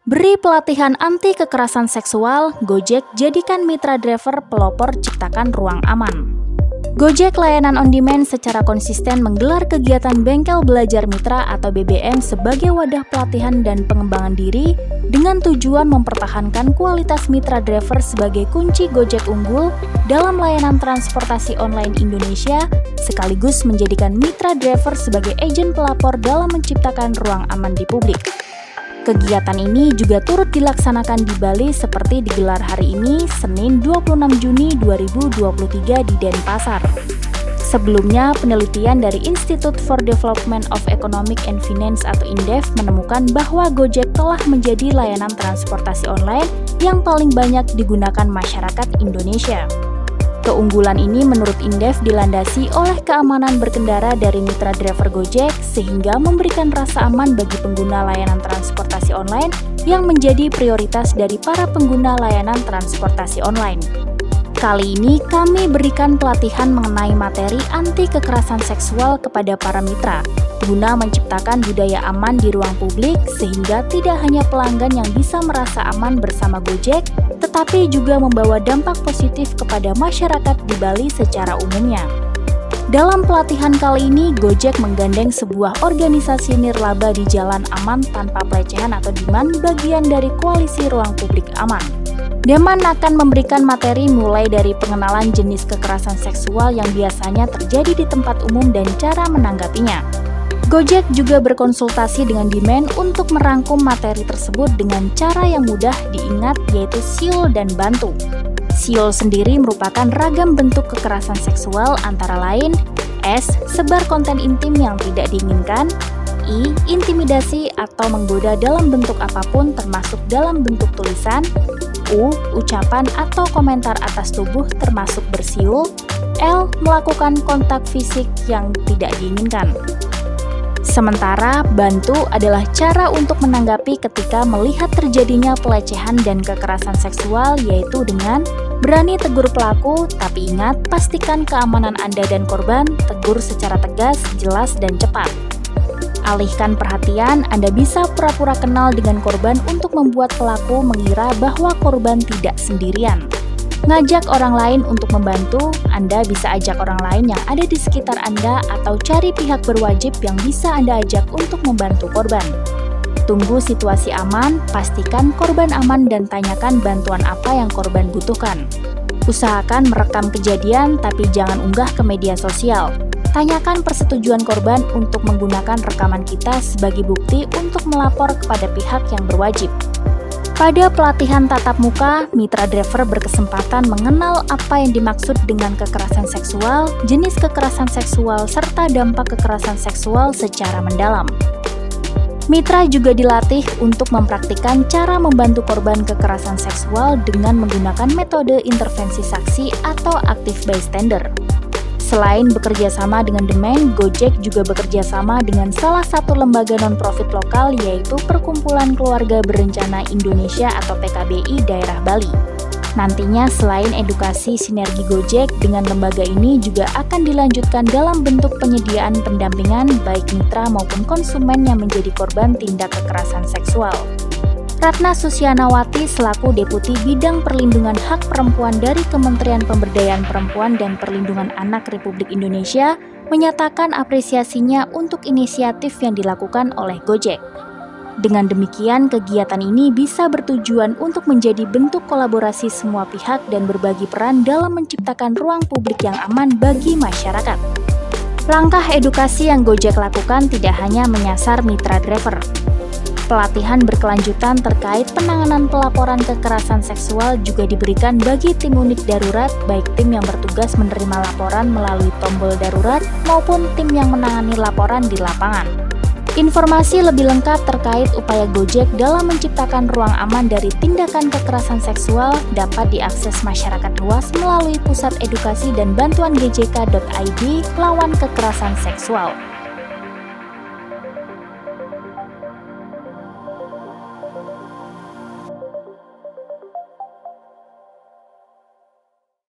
Beri pelatihan anti kekerasan seksual, Gojek jadikan mitra driver pelopor ciptakan ruang aman. Gojek Layanan On Demand secara konsisten menggelar kegiatan Bengkel Belajar Mitra atau BBM sebagai wadah pelatihan dan pengembangan diri dengan tujuan mempertahankan kualitas mitra driver sebagai kunci Gojek unggul dalam layanan transportasi online Indonesia, sekaligus menjadikan mitra driver sebagai agen pelapor dalam menciptakan ruang aman di publik. Kegiatan ini juga turut dilaksanakan di Bali seperti digelar hari ini, Senin 26 Juni 2023 di Denpasar. Sebelumnya, penelitian dari Institute for Development of Economic and Finance atau INDEF menemukan bahwa Gojek telah menjadi layanan transportasi online yang paling banyak digunakan masyarakat Indonesia. Keunggulan ini menurut INDEF dilandasi oleh keamanan berkendara dari mitra driver Gojek sehingga memberikan rasa aman bagi pengguna layanan transportasi online yang menjadi prioritas dari para pengguna layanan transportasi online. Kali ini kami berikan pelatihan mengenai materi anti kekerasan seksual kepada para mitra, guna menciptakan budaya aman di ruang publik sehingga tidak hanya pelanggan yang bisa merasa aman bersama Gojek, tetapi juga membawa dampak positif kepada masyarakat di Bali secara umumnya. Dalam pelatihan kali ini, Gojek menggandeng sebuah organisasi nirlaba di Jalan Aman Tanpa Pelecehan atau DIMAN, bagian dari Koalisi Ruang Publik Aman. DIMAN akan memberikan materi mulai dari pengenalan jenis kekerasan seksual yang biasanya terjadi di tempat umum dan cara menanggapinya. Gojek juga berkonsultasi dengan DIMAN untuk merangkum materi tersebut dengan cara yang mudah diingat, yaitu siul dan bantu. Siul sendiri merupakan ragam bentuk kekerasan seksual antara lain S. Sebar konten intim yang tidak diinginkan, I. Intimidasi atau menggoda dalam bentuk apapun termasuk dalam bentuk tulisan, U. Ucapan atau komentar atas tubuh termasuk bersiul, L. Melakukan kontak fisik yang tidak diinginkan. Sementara, bantu adalah cara untuk menanggapi ketika melihat terjadinya pelecehan dan kekerasan seksual, yaitu dengan berani tegur pelaku, tapi ingat, pastikan keamanan Anda dan korban, tegur secara tegas, jelas, dan cepat. Alihkan perhatian, Anda bisa pura-pura kenal dengan korban untuk membuat pelaku mengira bahwa korban tidak sendirian. Ngajak orang lain untuk membantu, Anda bisa ajak orang lain yang ada di sekitar Anda atau cari pihak berwajib yang bisa Anda ajak untuk membantu korban. Tunggu situasi aman, pastikan korban aman dan tanyakan bantuan apa yang korban butuhkan. Usahakan merekam kejadian tapi jangan unggah ke media sosial. Tanyakan persetujuan korban untuk menggunakan rekaman kita sebagai bukti untuk melapor kepada pihak yang berwajib. Pada pelatihan tatap muka, mitra driver berkesempatan mengenal apa yang dimaksud dengan kekerasan seksual, jenis kekerasan seksual, serta dampak kekerasan seksual secara mendalam. Mitra juga dilatih untuk mempraktikkan cara membantu korban kekerasan seksual dengan menggunakan metode intervensi saksi atau active bystander. Selain bekerja sama dengan DIMAN, Gojek juga bekerja sama dengan salah satu lembaga non-profit lokal yaitu Perkumpulan Keluarga Berencana Indonesia atau PKBI daerah Bali. Nantinya selain edukasi sinergi Gojek dengan lembaga ini juga akan dilanjutkan dalam bentuk penyediaan pendampingan baik mitra maupun konsumen yang menjadi korban tindak kekerasan seksual. Ratna Susyanawati selaku Deputi Bidang Perlindungan Hak Perempuan dari Kementerian Pemberdayaan Perempuan dan Perlindungan Anak Republik Indonesia menyatakan apresiasinya untuk inisiatif yang dilakukan oleh Gojek. Dengan demikian, kegiatan ini bisa bertujuan untuk menjadi bentuk kolaborasi semua pihak dan berbagi peran dalam menciptakan ruang publik yang aman bagi masyarakat. Langkah edukasi yang Gojek lakukan tidak hanya menyasar mitra driver. Pelatihan berkelanjutan terkait penanganan pelaporan kekerasan seksual juga diberikan bagi tim unit darurat, baik tim yang bertugas menerima laporan melalui tombol darurat maupun tim yang menangani laporan di lapangan. Informasi lebih lengkap terkait upaya Gojek dalam menciptakan ruang aman dari tindakan kekerasan seksual dapat diakses masyarakat luas melalui Pusat Edukasi dan Bantuan GJK.id lawan kekerasan seksual.